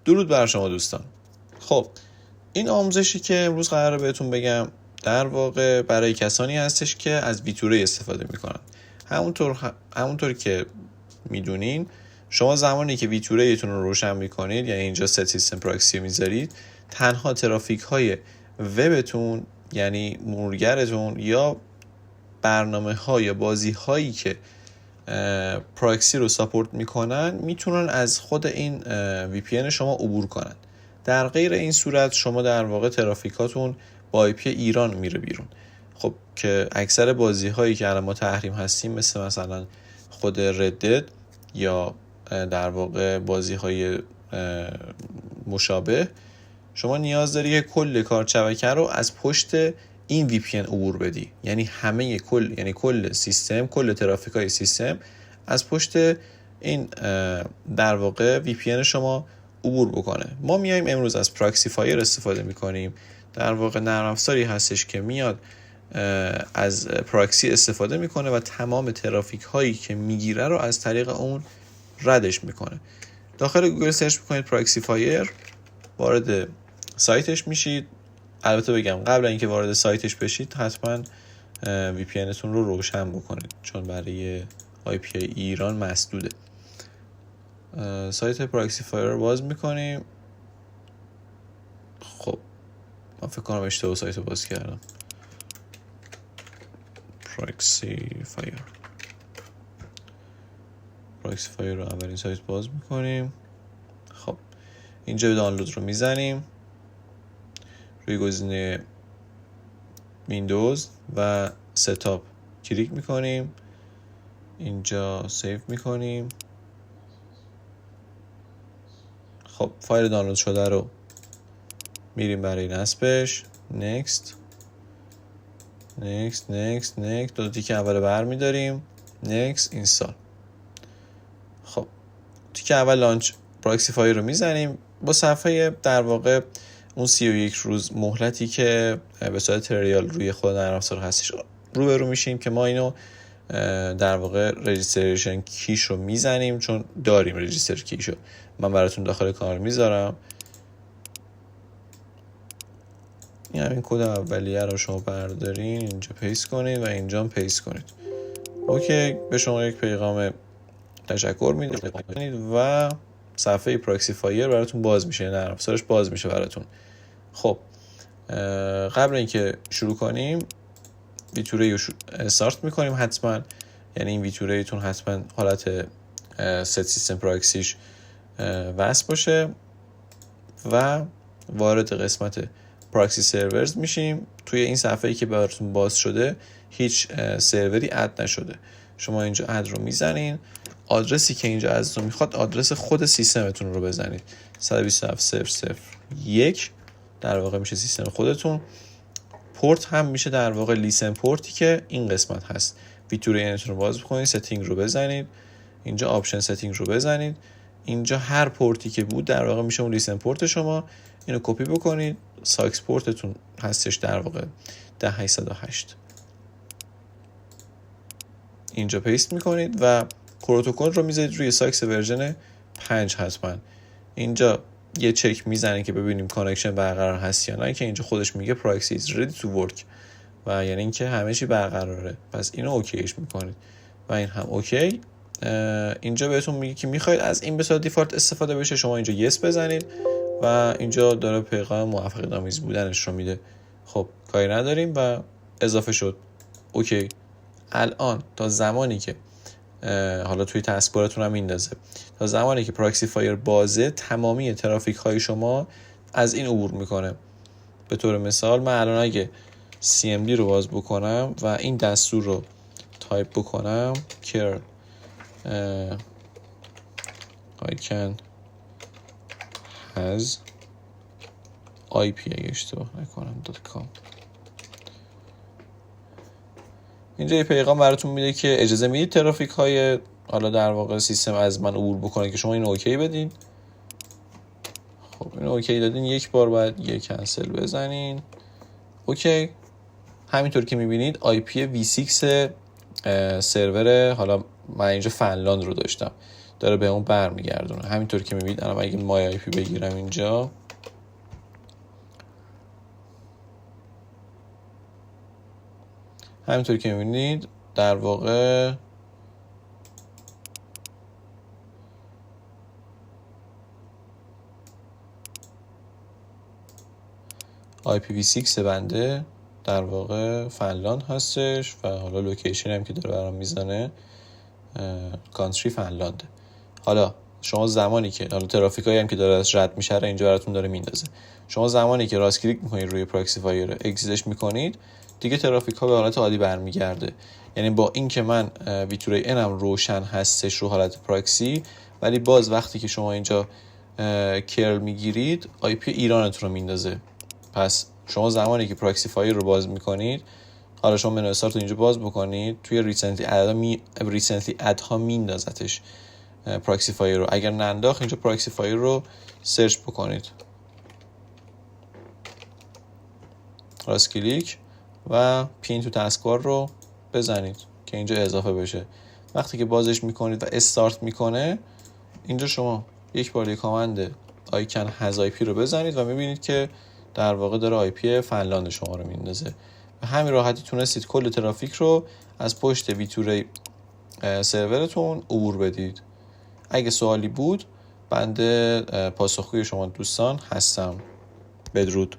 درود بر شما دوستان. خب این آموزشی که امروز قراره بهتون بگم در واقع برای کسانی هستش که از ویتوره استفاده میکنن. همونطور که میدونین شما زمانی که ویتوره‌تون رو روشن میکنید، یعنی اینجا ست سیستم پراکسی میذارید، تنها ترافیک های وبتون یعنی مرورگرتون یا برنامه ها یا بازی هایی که پراکسی رو ساپورت میکنن میتونن از خود این وی پی ان شما عبور کنن. در غیر این صورت شما در واقع ترافیکاتون با آی پی ایران میره بیرون. خب که اکثر بازی هایی که الان ما تحریم هستیم مثلا خود ردد یا در واقع بازی های مشابه، شما نیاز داری که کل کارت شبکه رو از پشت این وی پی ان عبور بدی، یعنی کل سیستم، کل ترافیک های سیستم از پشت این در واقع وی پی ان شما عبور بکنه. ما میایم امروز از پراکسی فایر استفاده میکنیم. در واقع نرم افزاری هستش که میاد از پراکسی استفاده میکنه و تمام ترافیک هایی که میگیره رو از طریق اون ردش میکنه. داخل گوگل سرچ میکنید پراکسی فایر، وارد سایتش میشید. البته بگم قبل اینکه وارد سایتش بشید حتما وی پی انتون رو روشن بکنید، چون برای آی پی ایران مسدوده. سایت پراکسی فایر رو باز میکنیم. خب من فکر کنم اشتباه سایت رو باز کردم. پراکسی فایر رو اولین سایت باز میکنیم. خب اینجا به دانلود رو میزنیم، روی گزینه ویندوز و ستاپ کلیک میکنیم، اینجا سیو میکنیم. خب فایل دانلود شده رو میریم برای نصبش. نکست دو تیک اول برمیداریم. نکست اینستال. خب تیک اول لانچ پراکسی فایر رو میزنیم. با صفحه در واقع اون 31 روز مهلتی که به صورت تریال روی خود نرم افزار هستش روبرو میشیم که ما اینو در واقع رجیستریشن کیش رو میزنیم، چون داریم رجیستر کیشو. من براتون داخل کانال میذارم. این همین کد اولیه رو شما بردارین، اینجا پیست کنید و اینجا هم پیست کنید. اوکی، به شما یک پیغام تشکر میدید و صفحه پراکسی فایر براتون باز میشه، نرم افزارش باز میشه براتون. خب قبل اینکه شروع کنیم ویتوره رو استارت میکنیم حتما، یعنی این ویتوره تون حتما حالت ست سیستم پراکسیش وصل باشه و وارد قسمت پراکسی سرورز میشیم. توی این صفحه‌ای که براتون باز شده هیچ سروری اد نشده. شما اینجا اد رو میزنین، آدرسی که اینجا ازتون میخواد آدرس خود سیستمتون رو بزنید. 127.0.0.1 در واقع میشه سیستم خودتون. پورت هم میشه در واقع لیسن پورتی که این قسمت هست. ویتوره اینتون رو باز بکنید، ستینگ رو بزنید، اینجا آپشن ستینگ رو بزنید. اینجا هر پورتی که بود در واقع میشه اون لیسن پورت شما. اینو کپی بکنید، ساکس پورتتون هستش در واقع 10808. اینجا پیست میکنید و پروتکل رو میذارید روی ساکس ورژن 5 حتما. اینجا یه چک میزنه که ببینیم کانکشن برقرار هست یا نه، که اینجا خودش میگه پراکسی is ready to work و یعنی اینکه همه چی برقراره. پس اینو اوکیش میکنید و این هم اوکی. اینجا بهتون میگه که میخواید از این به صورت دیفالت استفاده بشه، شما اینجا یس بزنید و اینجا داره پیغام موافقت آمیز بودنش رو میده. خب کاری نداریم و اضافه شد. اوکی. الان تا زمانی که حالا توی تسکبارتون هم میندازه، تا زمانی که پراکسی فایر بازه تمامی ترافیک های شما از این عبور میکنه. به طور مثال من الان اگه CMD رو باز بکنم و این دستور رو تایپ بکنم care I can has IP اگه اشتباه نکنم .com، اینجا یه پیغام براتون میده که اجازه میدید ترافیک های حالا در واقع سیستم از من عبور بکنه که شما اینو اوکی بدین. خب اینو اوکی دادین، یک بار بعد یه کنسل بزنین. اوکی. همینطور که میبینید IP V6 سرور، حالا من اینجا فنلاند رو داشتم، داره به اون برمیگردونه. همینطور که میبینید الان اگه مای آی پی بگیرم اینجا، همینطور که میبینید در واقع IPv6 بنده در واقع فنلاند هستش و حالا لوکیشن هم که داره برام میزنه کانتری فنلانده. حالا شما زمانی که حالا ترافیک هایی هم که داره از رد میشه رو اینجا براتون داره میندازه، شما زمانی که راست کلیک میکنید روی پراکسی فایر رو اگزیتش میکنید، دیگه ترافیک ها به حالت عادی برمیگرده. یعنی با این که من ویتوری انم روشن هستش رو حالت پراکسی، ولی باز وقتی که شما اینجا کرل میگیرید آی پی ایرانتون رو میندازه. پس شما زمانی که پراکسی فایر رو باز میکنید، حالا شما منو استارت رو اینجا باز بکنید، توی ریسنتلی اد ها میندازتش پراکسی فایر رو. اگر ننداخت اینجا پراکسی فایر رو سرچ بکنید، راست کلیک و پین تو تسکبار رو بزنید که اینجا اضافه بشه. وقتی که بازش میکنید و استارت میکنه، اینجا شما یک بار کامند آیکن هز آی پی رو بزنید و میبینید که در واقع داره آی پی فنلاند شما رو میندازه. به همین راحتی تونستید کل ترافیک رو از پشت ویتوری سرورتون عبور بدید. اگه سوالی بود بنده پاسخگوی شما دوستان هستم. بدرود.